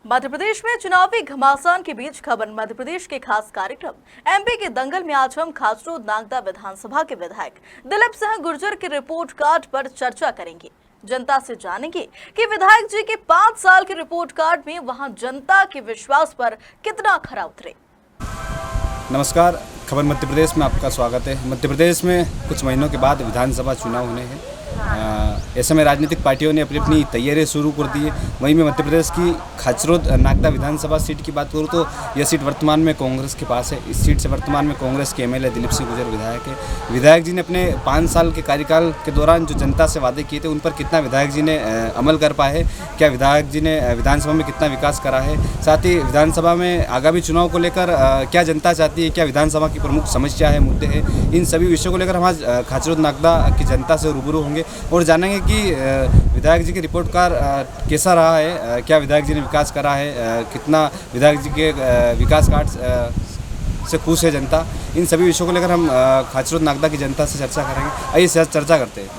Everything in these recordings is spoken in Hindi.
मध्य प्रदेश में चुनावी घमासान के बीच खबर मध्य प्रदेश के खास कार्यक्रम एमपी के दंगल में आज हम खासरोद नागदा विधानसभा के विधायक दिलीप सिंह गुर्जर के रिपोर्ट कार्ड पर चर्चा करेंगे। जनता से जानेंगे कि विधायक जी के 5 साल के रिपोर्ट कार्ड में वहां जनता के विश्वास पर कितना खरा उतरे। नमस्कार, खबर मध्य प्रदेश में आपका स्वागत है। मध्य प्रदेश में कुछ महीनों के बाद विधानसभा चुनाव होने हैं। ऐसे में राजनीतिक पार्टियों ने अपनी अपनी तैयारियां शुरू कर दी है। वहीं में मध्य प्रदेश की खाचरोद नागदा विधानसभा सीट की बात करूँ तो यह सीट वर्तमान में कांग्रेस के पास है। इस सीट से वर्तमान में कांग्रेस के एमएलए दिलीप सिंह गुर्जर विधायक है। विधायक जी ने अपने 5 साल के कार्यकाल के दौरान जो जनता से वादे किए थे उन पर कितना विधायक जी ने अमल कर पाए है, क्या विधायक जी ने विधानसभा में कितना विकास करा है, साथ ही विधानसभा में आगामी चुनाव को लेकर क्या जनता चाहती है, क्या विधानसभा की प्रमुख समस्या है, मुद्दे हैं, इन सभी विषयों को लेकर हम आज खाचरोद नागदा की जनता से रूबरू होंगे और जानेंगे कि विधायक जी के रिपोर्ट कार्ड कैसा रहा है, क्या विधायक जी ने विकास करा है, कितना विधायक जी के विकास कार्ड से खुश है जनता। इन सभी विषयों को लेकर हम खाचरोद नागदा की जनता से चर्चा करेंगे। आइए चर्चा करते हैं।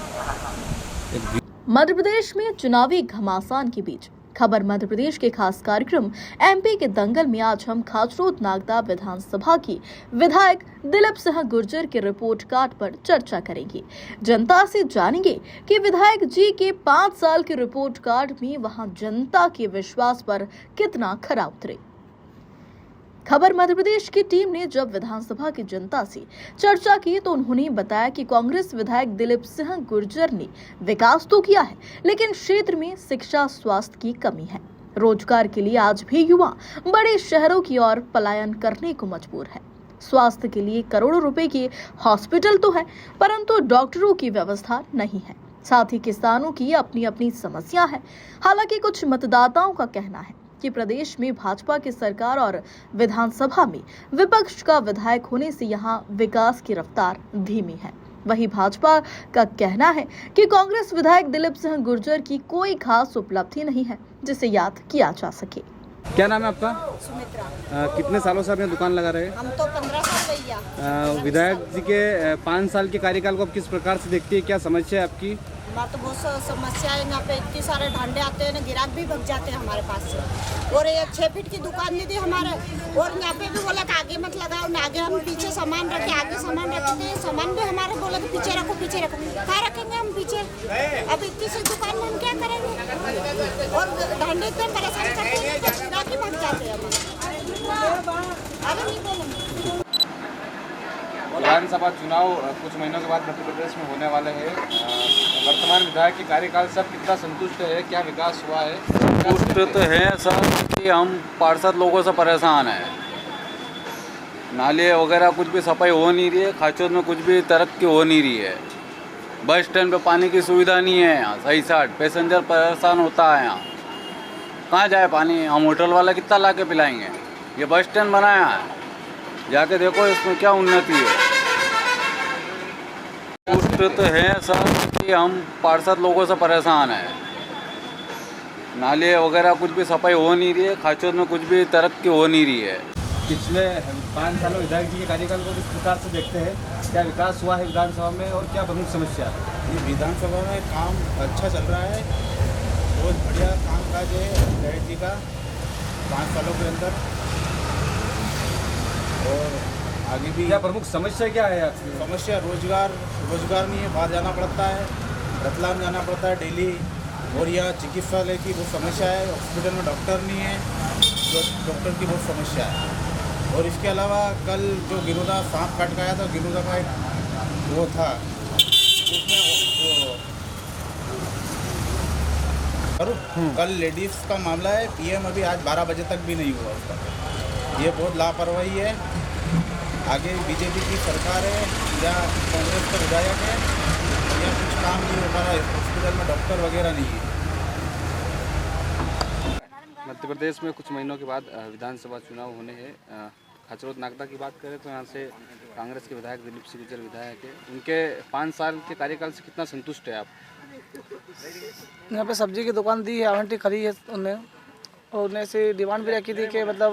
मध्य प्रदेश में चुनावी घमासान के बीच खबर मध्य प्रदेश के खास कार्यक्रम एमपी के दंगल में आज हम खाचरोद नागदा विधानसभा की विधायक दिलीप सिंह गुर्जर के रिपोर्ट कार्ड पर चर्चा करेंगे। जनता से जानेंगे कि विधायक जी के 5 साल के रिपोर्ट कार्ड में वहां जनता के विश्वास पर कितना खरा उतरे। खबर मध्य प्रदेश की टीम ने जब विधानसभा की जनता से चर्चा की तो उन्होंने बताया कि कांग्रेस विधायक दिलीप सिंह गुर्जर ने विकास तो किया है, लेकिन क्षेत्र में शिक्षा स्वास्थ्य की कमी है। रोजगार के लिए आज भी युवा बड़े शहरों की ओर पलायन करने को मजबूर है। स्वास्थ्य के लिए करोड़ों रुपए के हॉस्पिटल तो है, परंतु डॉक्टरों की व्यवस्था नहीं है। साथ ही किसानों की अपनी अपनी समस्या है। हालांकि कुछ मतदाताओं का कहना है कि प्रदेश में भाजपा की सरकार और विधानसभा में विपक्ष का विधायक होने से यहां विकास की रफ्तार धीमी है। वहीं भाजपा का कहना है कि कांग्रेस विधायक दिलीप सिंह गुर्जर की कोई खास उपलब्धि नहीं है जिसे याद किया जा सके। क्या नाम है आपका? सुमित्रा। कितने सालों से आप यहाँ दुकान लगा रहे हैं? हम तो 15 साल भैया। विधायक जी के 5 साल के कार्यकाल को आप किस प्रकार से देखती है, क्या समस्या है आपकी? हमारा तो बहुत समस्या है। यहाँ पे इतने सारे ढंडे आते हैं ना, गिराक भी भग जाते हैं हमारे पास से। और ये 6 फीट की दुकान नहीं थी हमारे, और यहाँ पे भी बोला कि आगे मत लगाओ ना, आगे हम पीछे सामान रखे, आगे सामान रखते हैं, सामान भी हमारे बोला कि पीछे रखो पीछे रखो। कहाँ रखेंगे हम पीछे? अब इतनी सी दुकान में हम क्या करेंगे? और ढंडे इतने परेशान करते हैं कि गिराक ही भग जाते हैं हमारे। आगे नहीं बोलेंगे। विधानसभा चुनाव कुछ महीनों के बाद मध्य प्रदेश में होने वाले हैं। वर्तमान विधायक के कार्यकाल से आप कितना संतुष्ट है, क्या विकास हुआ है? संतुष्ट तो है सर कि हम पार्षद लोगों से परेशान हैं। नाले वगैरह कुछ भी सफाई हो नहीं रही है, खाचरोद में कुछ भी तरक्की हो नहीं रही है। बस स्टैंड पे पानी की सुविधा नहीं है यहाँ सही साठ, पैसेंजर परेशान होता है यहाँ। कहाँ जाए पानी? हम होटल वाला कितना ला के पिलाएंगे? ये बस स्टैंड बनाया है, जाके देखो इसमें क्या उन्नति है। संतुष्ट तो है सर कि हम पार्षद लोगों से परेशान हैं। नाले वगैरह कुछ भी सफाई हो नहीं रही है, खाचरोद में कुछ भी तरक्की हो नहीं रही है। पिछले 5 सालों विधायक जी के कार्यकाल को किस प्रकार से देखते हैं, क्या विकास हुआ है विधानसभा में और क्या प्रमुख समस्या है? विधानसभा में काम अच्छा चल रहा है, बहुत बढ़िया काम काज है विधायक जी का 5 सालों के अंदर। और आगे भी क्या प्रमुख समस्या क्या है आपकी? समस्या रोजगार नहीं है, बाहर जाना पड़ता है, रतलाम जाना पड़ता है डेली। और यहाँ चिकित्सालय की बहुत समस्या है, हॉस्पिटल में डॉक्टर नहीं है, तो डॉक्टर की बहुत समस्या है। और इसके अलावा कल जो गिरोदा सांप काट गया था, गिरोदा का एक वो था उसमें कल लेडीज़ का मामला है, पीएम अभी आज 12 बजे तक भी नहीं हुआ उसका। ये बहुत लापरवाही है। आगे बीजेपी की सरकार है या कांग्रेस का विधायक है, या कुछ काम नहीं हो पा रहा है, हॉस्पिटल में डॉक्टर वगैरह नहीं है। मध्य प्रदेश में कुछ महीनों के बाद विधानसभा चुनाव होने हैं। खाचरोद नागदा की बात करें तो यहाँ से कांग्रेस के विधायक दिलीप सिंह गुर्जर विधायक है। उनके 5 साल के कार्यकाल से कितना संतुष्ट है आप? यहाँ पे सब्जी की दुकान दी है, आवंटी खरी है उन्हें, और उन्हें से डिमांड भी रखी थी कि मतलब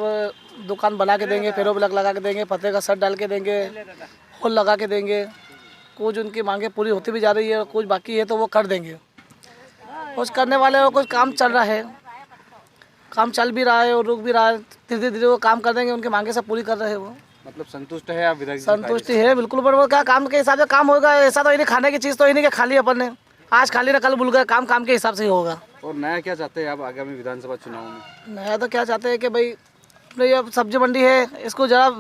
दुकान बना के देंगे, फेरो ब्लॉक लगा के देंगे, फतेह का सट डाल के देंगे, होल लगा के देंगे। कुछ उनकी मांगे पूरी होती भी जा रही है और कुछ बाकी है तो वो कर देंगे। कुछ करने वाले और कुछ काम चल रहा है। काम चल भी रहा है और रुक भी रहा है। धीरे धीरे वो काम कर देंगे, उनकी मांगे सब पूरी कर रहे हैं वो। मतलब संतुष्ट है आप विधायक जी? संतुष्टि है बिल्कुल, पर वो क्या काम के हिसाब से काम होगा। ऐसा तो ही नहीं खाने की चीज़ तो ही नहीं कि खाली अपन ने आज खाली ना कल भूल गए, काम काम के हिसाब से ही होगा। और नया क्या चाहते हैं आप आगामी विधानसभा चुनाव में? नया तो क्या चाहते हैं कि भाई अपने ये सब्जी मंडी है, इसको जरा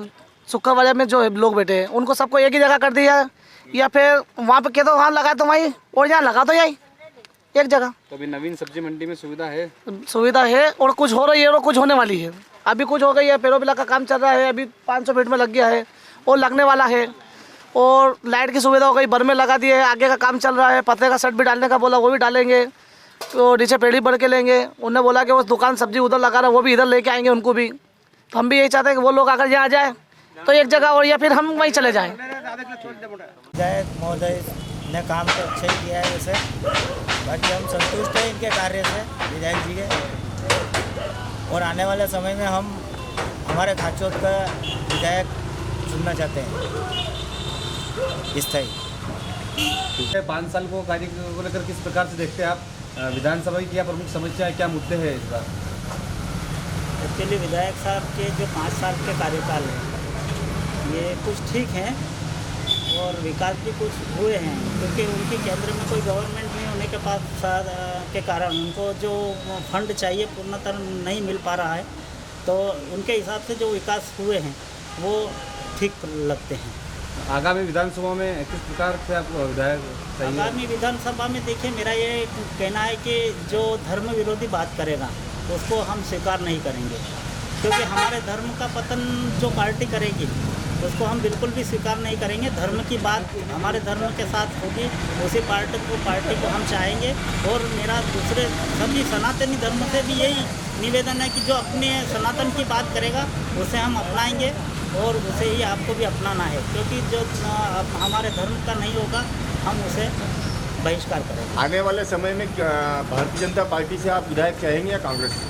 सुक्खा बाजार में जो लोग बैठे हैं उनको सबको एक ही जगह कर दिया, या फिर वहाँ पे कहते वहाँ लगा तो वहीं और यहाँ लगा तो यही एक जगह। तो अभी नवीन सब्जी मंडी में सुविधा है? सुविधा है और कुछ हो रही है और कुछ होने वाली है। अभी कुछ हो गई है, पेरोबिला का काम चल रहा है, अभी 500 फीट में लग गया है और लगने वाला है। और लाइट की सुविधा हो गई, बर में लगा दिए है, आगे का काम चल रहा है। पत्ते का सेट भी डालने का बोला, वो भी डालेंगे। तो नीचे पेड़ी बढ़ के लेंगे, उन्होंने बोला कि वो दुकान सब्जी उधर लगा रहा है, वो भी इधर लेके आएंगे उनको भी। तो हम भी यही चाहते हैं कि वो लोग अगर यहाँ आ जाए तो एक जगह, और या फिर हम वहीं चले जाएँ। विधायक महोदय ने काम तो अच्छा ही किया है वैसे, बाकी हम संतुष्ट हैं इनके कार्य से, विधायक जी के। और आने वाले समय में हम हमारे खाचोद का विधायक चुनना चाहते हैं स्थायी। 5 साल को कार्य को लेकर किस प्रकार से देखते हैं आप? विधानसभा की क्या प्रमुख समस्या है, क्या मुद्दे हैं इस बार? एक्चुअली विधायक साहब के जो 5 साल के कार्यकाल है ये कुछ ठीक हैं और विकास भी कुछ हुए हैं, क्योंकि उनके केंद्र में कोई गवर्नमेंट नहीं होने के पास के कारण उनको जो फंड चाहिए पूर्णतः नहीं मिल पा रहा है। तो उनके हिसाब से जो विकास हुए हैं वो ठीक लगते हैं। आगामी विधानसभा में किस प्रकार से आपको विधायक चाहिए? आगामी विधानसभा में देखिए, मेरा ये कहना है कि जो धर्म विरोधी बात करेगा उसको हम स्वीकार नहीं करेंगे, क्योंकि हमारे धर्म का पतन जो पार्टी करेगी उसको हम बिल्कुल भी स्वीकार नहीं करेंगे। धर्म की बात हमारे धर्म के साथ होगी, उसी पार्टी को हम चाहेंगे। और मेरा दूसरे सभी सनातनी धर्म से भी यही निवेदन है कि जो अपने सनातन की बात करेगा उसे हम अपनाएंगे और उसे ही आपको भी अपनाना है, क्योंकि जो हमारे धर्म का नहीं होगा हम उसे बहिष्कार करेंगे। आने वाले समय में भारतीय जनता पार्टी से आप विधायक चाहेंगे या कांग्रेस?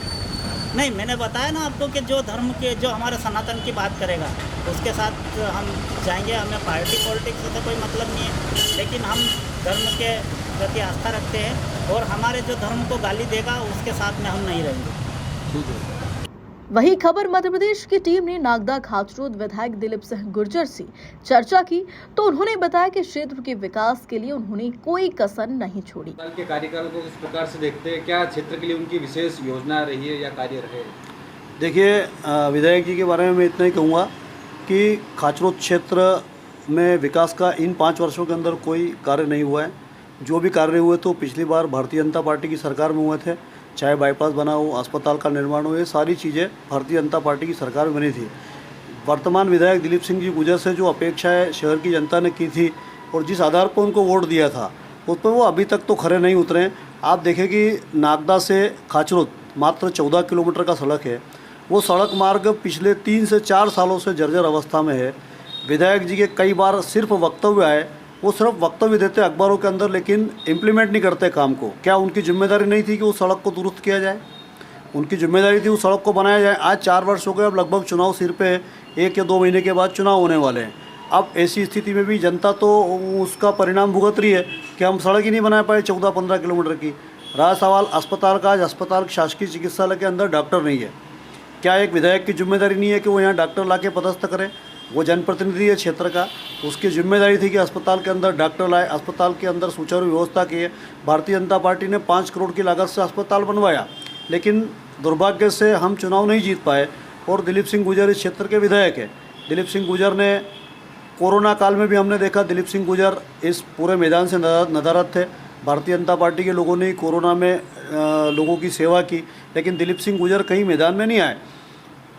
नहीं, मैंने बताया ना आपको कि जो धर्म के जो हमारे सनातन की बात करेगा उसके साथ हम जाएंगे। हमें पार्टी पॉलिटिक्स से तो कोई मतलब नहीं है, लेकिन हम धर्म के प्रति आस्था रखते हैं और हमारे जो धर्म को गाली देगा उसके साथ में हम नहीं रहेंगे। वहीं खबर मध्य प्रदेश की टीम ने नागदा खाचरोद विधायक दिलीप सिंह गुर्जर से चर्चा की तो उन्होंने बताया कि क्षेत्र के विकास के लिए उन्होंने कोई कसर नहीं छोड़ी। साल के कार्यकाल को किस प्रकार से देखते हैं? क्या क्षेत्र के लिए उनकी विशेष योजना रही है या कार्य रहे? देखिए, विधायक जी के बारे में मैं इतना ही कहूँगा कि खाचरोद क्षेत्र में विकास का इन 5 वर्षों के अंदर कोई कार्य नहीं हुआ है। जो भी कार्य हुए तो पिछली बार भारतीय जनता पार्टी की सरकार में हुए थे, चाहे बाईपास बना हो, अस्पताल का निर्माण हो, ये सारी चीज़ें भारतीय जनता पार्टी की सरकार में बनी थी। वर्तमान विधायक दिलीप सिंह जी गुर्जर से जो अपेक्षाएं शहर की जनता ने की थी और जिस आधार पर उनको वोट दिया था उस पर वो अभी तक तो खरे नहीं उतरे हैं। आप देखें कि नागदा से खाचरोद मात्र 14 किलोमीटर का सड़क है, वो सड़क मार्ग पिछले 3 से 4 सालों से जर्जर अवस्था में है। विधायक जी के कई बार सिर्फ वक्तव्य आए, वो सिर्फ वक्तव्य देते अखबारों के अंदर, लेकिन इम्प्लीमेंट नहीं करते काम को। क्या उनकी जिम्मेदारी नहीं थी कि उस सड़क को दुरुस्त किया जाए? उनकी जिम्मेदारी थी उस सड़क को बनाया जाए। आज 4 वर्ष हो गए, अब लगभग चुनाव सिर पे है, 1 या 2 महीने के बाद चुनाव होने वाले हैं। अब ऐसी स्थिति में भी जनता तो उसका परिणाम भुगत रही है कि हम सड़क ही नहीं बना पाए 14-15 किलोमीटर की। रहा सवाल अस्पताल का, आज अस्पताल शासकीय चिकित्सालय के अंदर डॉक्टर नहीं है। क्या एक विधायक की जिम्मेदारी नहीं है कि वो यहाँ डॉक्टर ला के पदस्थ करे? वो जनप्रतिनिधि है क्षेत्र का, उसकी जिम्मेदारी थी कि अस्पताल के अंदर डॉक्टर लाए, अस्पताल के अंदर सुचारू व्यवस्था की है। भारतीय जनता पार्टी ने 5 करोड़ की लागत से अस्पताल बनवाया, लेकिन दुर्भाग्य से हम चुनाव नहीं जीत पाए। और दिलीप सिंह गुर्जर इस क्षेत्र के विधायक है। दिलीप सिंह गुर्जर ने कोरोना काल में भी हमने देखा, दिलीप सिंह गुर्जर इस पूरे मैदान से नदारद थे। भारतीय जनता पार्टी के लोगों ने कोरोना में लोगों की सेवा की, लेकिन दिलीप सिंह गुर्जर कहीं मैदान में नहीं आए।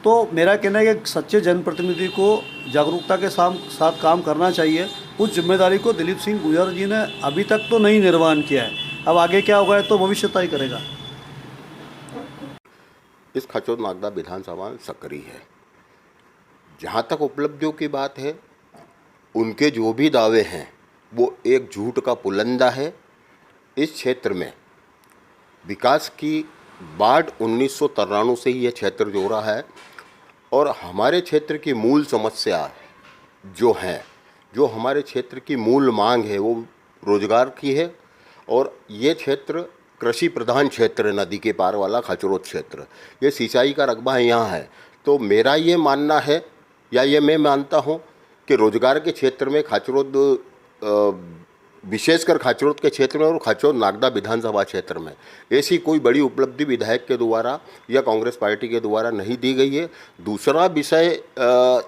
तो मेरा कहना है कि सच्चे जनप्रतिनिधि को जागरूकता के साथ काम करना चाहिए। उस जिम्मेदारी को दिलीप सिंह गुर्जर जी ने अभी तक तो नहीं निर्वहन किया है। अब आगे क्या होगा तो भविष्य तय करेगा। इस खाचरोद नागदा विधानसभा सक्रिय है। जहाँ तक उपलब्धियों की बात है, उनके जो भी दावे हैं वो एक झूठ का पुलंदा है। इस क्षेत्र में विकास की बाढ़ 1993 से ही यह क्षेत्र जो रहा है, और हमारे क्षेत्र की मूल समस्या जो है, जो हमारे क्षेत्र की मूल मांग है, वो रोजगार की है। और ये क्षेत्र कृषि प्रधान क्षेत्र, नदी के पार वाला खाचरोद क्षेत्र, ये सिंचाई का रकबा यहाँ है। तो मेरा ये मानना है, या ये मैं मानता हूँ कि रोजगार के क्षेत्र में खाचरोद, विशेषकर खाचरोद के क्षेत्र में और खाचरोद नागदा विधानसभा क्षेत्र में ऐसी कोई बड़ी उपलब्धि विधायक के द्वारा या कांग्रेस पार्टी के द्वारा नहीं दी गई है। दूसरा विषय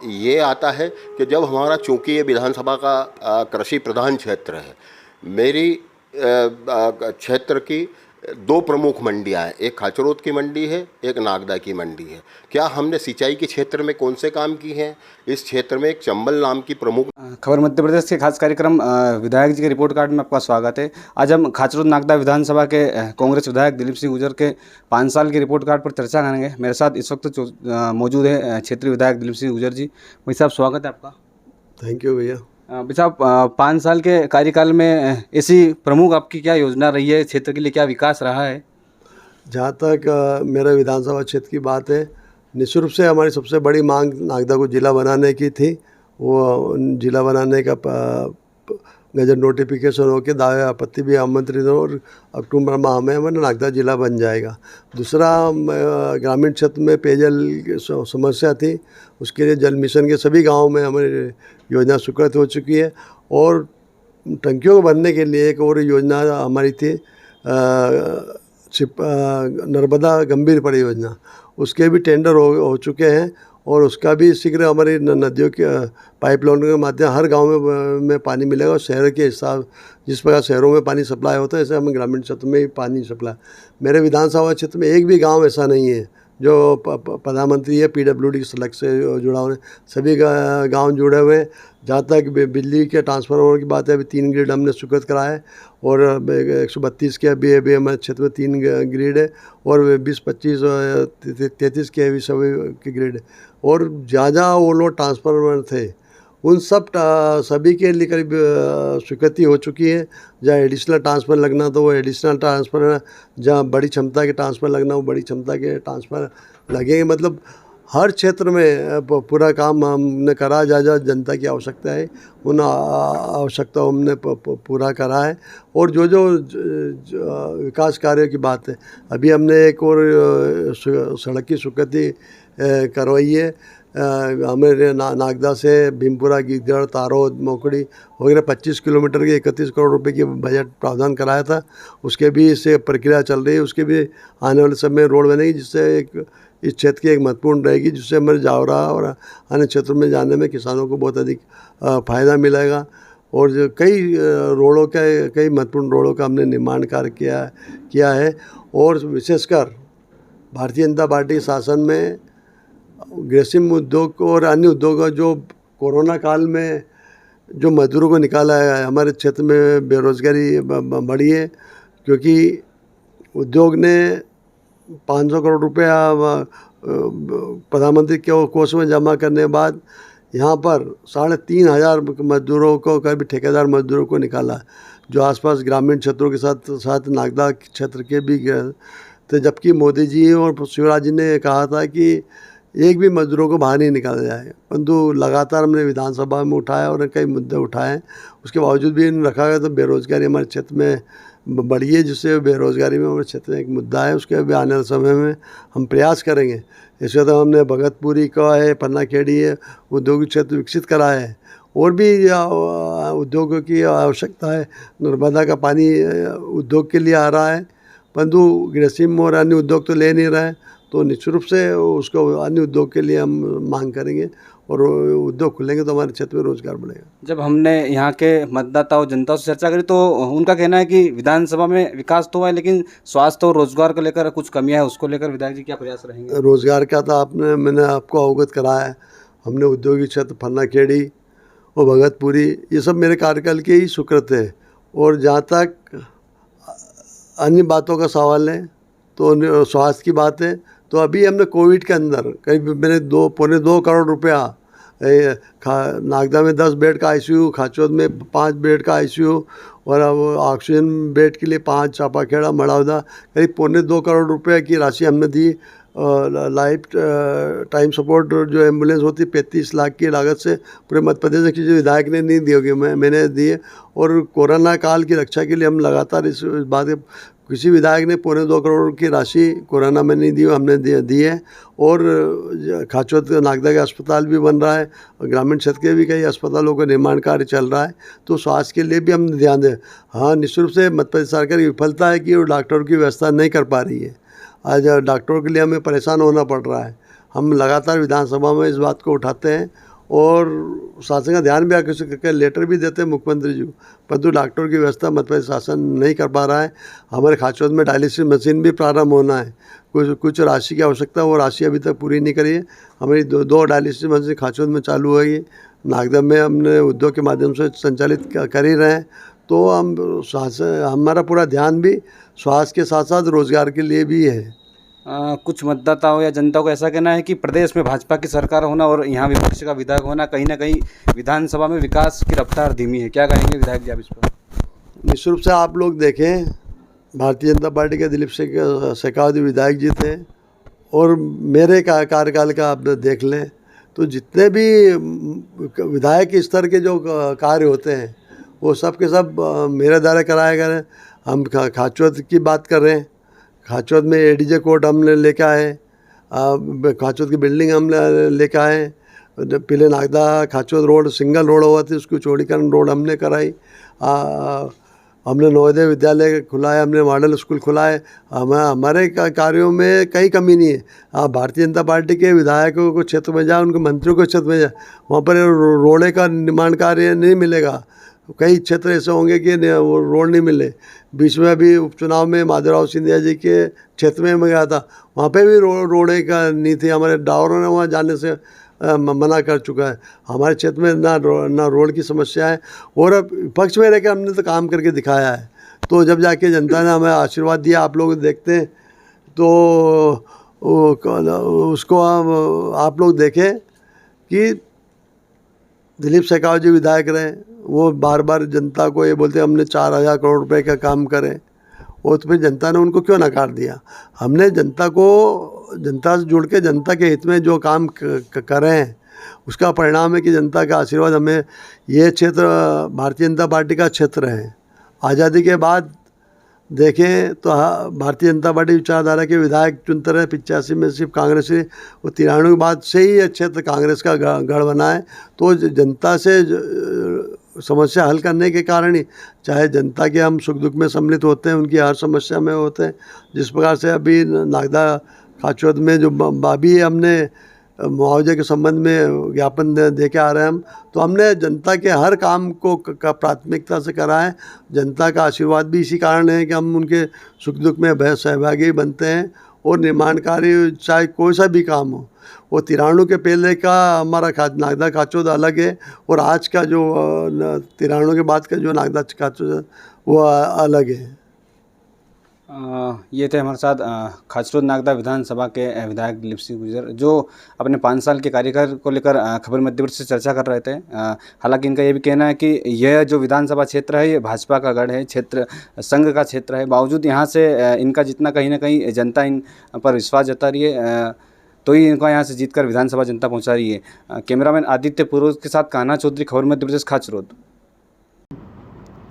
ये आता है कि जब हमारा, चूँकि ये विधानसभा का कृषि प्रधान क्षेत्र है, मेरी क्षेत्र की दो प्रमुख मंडियां हैं, एक खाचरोद की मंडी है, एक नागदा की मंडी है। क्या हमने सिंचाई के क्षेत्र में कौन से काम किए हैं? इस क्षेत्र में एक चंबल नाम की प्रमुख। खबर मध्य प्रदेश के खास कार्यक्रम विधायक जी के रिपोर्ट कार्ड में आपका स्वागत है। आज हम खाचरोद नागदा विधानसभा के कांग्रेस विधायक दिलीप सिंह गुर्जर के 5 साल के रिपोर्ट कार्ड पर चर्चा करेंगे। मेरे साथ इस वक्त मौजूद है क्षेत्रीय विधायक दिलीप सिंह गुर्जर जी। भाई साहब, स्वागत है आपका। थैंक यू भैया। भाई साहब, 5 साल के कार्यकाल में ऐसी प्रमुख आपकी क्या योजना रही है, क्षेत्र के लिए क्या विकास रहा है? जहाँ तक मेरे विधानसभा क्षेत्र की बात है, निश्चित रूप से हमारी सबसे बड़ी मांग नागदा को जिला बनाने की थी। वो जिला बनाने का गजट नोटिफिकेशन होकर दावे आपत्ति भी आमंत्रित हो, और अक्टूबर माह में हमारा नागदा जिला बन जाएगा। दूसरा, ग्रामीण क्षेत्र में पेयजल की समस्या थी, उसके लिए जल मिशन के सभी गाँव में हमारी योजना स्वीकृत हो चुकी है। और टंकियों को भरने के लिए एक और योजना हमारी थी, नर्मदा गंभीर परियोजना, उसके भी टेंडर हो चुके हैं, और उसका भी शीघ्र हमारी नदियों के पाइपलाइन के माध्यम हर गांव में पानी मिलेगा। और शहर के हिसाब, जिस प्रकार शहरों में पानी सप्लाई होता है, ऐसे हमें ग्रामीण क्षेत्र में ही पानी सप्लाई। मेरे विधानसभा क्षेत्र में एक भी गांव ऐसा नहीं है जो प्रधानमंत्री या PWD की सड़क से जुड़ा हुआ है। सभी गांव जुड़े हुए हैं। जहाँ तक बिजली के ट्रांसफार्मर की बात है, अभी 3 ग्रिड हमने स्वीकृत करा है, और 132 के अभी हमारे क्षेत्र में 3 ग्रिड है, और 20, 25, 33 के अभी सभी के ग्रिड है। और जहाँ जहाँ वो लोग ट्रांसफार्मर थे, उन सब सभी के लिए करीब स्वीकृति हो चुकी है। जहाँ एडिशनल ट्रांसफर लगना तो वो एडिशनल ट्रांसफर, जहाँ बड़ी क्षमता के ट्रांसफर लगना वो बड़ी क्षमता के ट्रांसफर लगेंगे। मतलब हर क्षेत्र में पूरा काम हमने करा, जहाँ जनता की आवश्यकता है उन आवश्यकताओं हमने पूरा करा है। और जो विकास कार्यों की बात है, अभी हमने एक और सड़क की स्वीकृति करवाई है। हमारे नागदा से भीमपुरा, गिद्धड़, तारोद, मोकड़ी वगैरह 25 किलोमीटर के 31 करोड़ रुपए की बजट प्रावधान कराया था। उसके भी इससे प्रक्रिया चल रही है। उसके भी आने वाले समय में रोड बनेगी, जिससे एक इस क्षेत्र की एक महत्वपूर्ण रहेगी, जिससे हमारे जावरा और अन्य क्षेत्रों में जाने में किसानों को बहुत अधिक फ़ायदा मिलेगा। और जो कई महत्वपूर्ण रोडों का हमने निर्माण कार्य किया है। और विशेषकर भारतीय जनता पार्टी शासन में ग्रेसिम उद्योग और अन्य उद्योग जो कोरोना काल में जो मजदूरों को निकाला है, हमारे क्षेत्र में बेरोजगारी बढ़ी है, क्योंकि उद्योग ने 500 करोड़ रुपया प्रधानमंत्री के कोष में जमा करने के बाद यहाँ पर 3,500 मजदूरों को, कभी ठेकेदार मजदूरों को निकाला, जो आसपास ग्रामीण क्षेत्रों के साथ नागदा क्षेत्र के भी गए थे। जबकि मोदी जी और शिवराज जी ने कहा था कि एक भी मजदूरों को बाहर नहीं निकाला जाए, परंतु लगातार हमने विधानसभा में उठाया और कई मुद्दे उठाए, उसके बावजूद भी इन रखा गया। तो बेरोजगारी हमारे क्षेत्र में बढ़ी है, जिससे बेरोजगारी में हमारे क्षेत्र में एक मुद्दा है। उसके भी आने वाले समय में हम प्रयास करेंगे। इसके तो हमने भगतपुरी का है, पन्ना खेड़ी है, उद्योगिक क्षेत्र विकसित करा है, और भी उद्योगों की आवश्यकता है। नर्मदा का पानी उद्योग के लिए आ रहा है, परंतु ग्रेसिम और अन्य उद्योग तो ले नहीं रहा है। तो निश्चित रूप से उसको अन्य उद्योग के लिए हम मांग करेंगे, और उद्योग खुलेंगे तो हमारे क्षेत्र में रोजगार बढ़ेगा। जब हमने यहाँ के मतदाताओं, जनता से चर्चा करी, तो उनका कहना है कि विधानसभा में विकास तो हुआ है, लेकिन स्वास्थ्य और रोजगार को लेकर कुछ कमियां है। उसको लेकर विधायक जी क्या प्रयास रहेंगे? रोजगार का तो मैंने आपको अवगत कराया है। हमने औद्योगिक क्षेत्र पन्ना खेड़ी और भगतपुरी, ये सब मेरे कार्यकाल के ही स्वीकृत है। और जहाँ तक अन्य बातों का सवाल है, तो स्वास्थ्य की बात है, तो अभी हमने कोविड के अंदर करीब मैंने 2.25 करोड़ रुपया, नागदा में 10 बेड का ICU, खाचरोद में 5 बेड का ICU, और अब ऑक्सीजन बेड के लिए 5, चापाखेड़ा, मड़ौदा, करीब 2.25 करोड़ रुपये की राशि हमने दी। लाइफ टाइम सपोर्ट जो एम्बुलेंस होती 35 लाख की लागत से पूरे मध्य प्रदेश की, जो विधायक ने नहीं दी होगी, मैंने दी है। और कोरोना काल की रक्षा के लिए हम लगातार इस बात किसी विधायक ने 2.25 करोड़ की राशि कोरोना में नहीं दी, हमने दी है। और खाचोद नागदा का अस्पताल भी बन रहा है और ग्रामीण क्षेत्र के भी कई अस्पतालों का निर्माण कार्य चल रहा है, तो स्वास्थ्य के लिए भी हम ध्यान दें। हाँ, निश्चित रूप से मध्य प्रदेश सरकार की विफलता है कि वो डॉक्टरों की व्यवस्था नहीं कर पा रही है। आज डॉक्टरों के लिए हमें परेशान होना पड़ रहा है। हम लगातार विधानसभा में इस बात को उठाते हैं और शासन का ध्यान भी आकर्षित करके लेटर भी देते हैं मुख्यमंत्री जी, परंतु डॉक्टरों की व्यवस्था मध्य प्रदेश शासन नहीं कर पा रहा है। हमारे खाचोद में डायलिसिस मशीन भी प्रारंभ होना है, कुछ राशि की आवश्यकता, वो राशि अभी तक पूरी नहीं करी है। हमारी दो डायलिसिस मशीन खाचोद में चालू होगी, नागदा में हमने उद्योग के माध्यम से संचालित कर ही रहे हैं। तो हमारा पूरा ध्यान भी स्वास्थ्य के साथ साथ रोजगार के लिए भी है। कुछ मतदाताओं या जनता को ऐसा कहना है कि प्रदेश में भाजपा की सरकार होना और यहाँ विपक्ष का विधायक होना कहीं ना कहीं विधानसभा में विकास की रफ्तार धीमी है। क्या कहेंगे विधायक जी आप इस पर? निश्चित रूप से आप लोग देखें, भारतीय जनता पार्टी के दिलीप शेखावत विधायक जी थे और मेरे कार्यकाल का आप देख लें तो जितने भी विधायक स्तर के जो कार्य होते हैं वो सब के सब मेरे द्वारा कराए गए। हम खाचोद की बात कर रहे हैं, खाचोद में एडीजे कोर्ट हमने लेके आए, खाचोद की बिल्डिंग हमने लेके आए, पहले नागदा खाचोद रोड सिंगल रोड हुआ थी, उसको चौड़ीकरण रोड हमने कराई। हमने नवोदय विद्यालय खुलाए, हमने मॉडल स्कूल खुलाए। हमारे कार्यों में कहीं कमी नहीं है। आप भारतीय जनता पार्टी के विधायकों को क्षेत्र में जाए, उनके मंत्रियों को क्षेत्र में जाए, वहाँ पर रोडे का निर्माण कार्य नहीं मिलेगा। कई क्षेत्र ऐसे होंगे कि वो रोड नहीं मिले। बीच में अभी उपचुनाव में माधवराव सिंधिया जी के क्षेत्र में मैं गया था, वहाँ पे भी रोडे का नहीं थी। हमारे ड्राइवरों ने वहाँ जाने से मना कर चुका है। हमारे क्षेत्र में ना रोड की समस्या है और अब विपक्ष में रहकर हमने तो काम करके दिखाया है। तो जब जाके जनता ने हमें आशीर्वाद दिया, आप लोग देखते हैं तो उसको आप लोग देखें कि दिलीप शेखावत जी विधायक रहे, वो बार बार जनता को ये बोलते हमने 4000 करोड़ रुपए का काम करें, और तो फिर जनता ने उनको क्यों नकार दिया? हमने जनता से जुड़ के जनता के हित में जो काम करे हैं उसका परिणाम है कि जनता का आशीर्वाद हमें, ये क्षेत्र भारतीय जनता पार्टी का क्षेत्र है। आज़ादी के बाद देखें तो भारतीय जनता पार्टी विचारधारा के विधायक चुनते रहे, 85 में सिर्फ कांग्रेस से, वो 93 के बाद से ही ये क्षेत्र कांग्रेस का गढ़ बना है। तो जनता से समस्या हल करने के कारण ही, चाहे जनता के हम सुख दुख में सम्मिलित होते हैं, उनकी हर समस्या में होते हैं। जिस प्रकार से अभी नागदा खाचोद में जो बाबी हमने मुआवजे के संबंध में ज्ञापन दे के आ रहे हैं हम, तो हमने जनता के हर काम को प्राथमिकता से करा है। जनता का आशीर्वाद भी इसी कारण है कि हम उनके सुख दुख में सहभागी बनते हैं। और निर्माण कार्य चाहे कोई सा भी काम हो, वो 93 के पहले का हमारा नागदा खाचोद अलग है और आज का जो 93 के बाद का जो नागदा खाचोद वो अलग है। ये थे हमारे साथ खाचरोद नागदा विधानसभा के विधायक दिलीप सिंह गुर्जर, जो अपने 5 साल के कार्यकाल को लेकर खबर मध्य प्रदेश से चर्चा कर रहे थे। हालांकि इनका ये भी कहना है कि यह जो विधानसभा क्षेत्र है ये भाजपा का गढ़ है, क्षेत्र संघ का क्षेत्र है। बावजूद यहाँ से इनका जितना कहीं ना कहीं जनता इन पर विश्वास जता रही है, तो ही इनको यहाँ से जीतकर विधानसभा जनता पहुँचा रही है। कैमरामैन आदित्य पुरोहित के साथ कान्हा चौधरी, खबर मध्य प्रदेश, खाचरोद।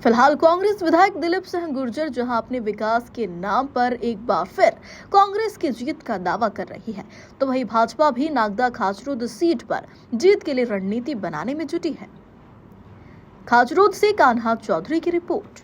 फिलहाल कांग्रेस विधायक दिलीप सिंह गुर्जर जहां अपने विकास के नाम पर एक बार फिर कांग्रेस की जीत का दावा कर रही है, तो वहीं भाजपा भी नागदा खाचरोद सीट पर जीत के लिए रणनीति बनाने में जुटी है। खाचरोद से कान्हा चौधरी की रिपोर्ट।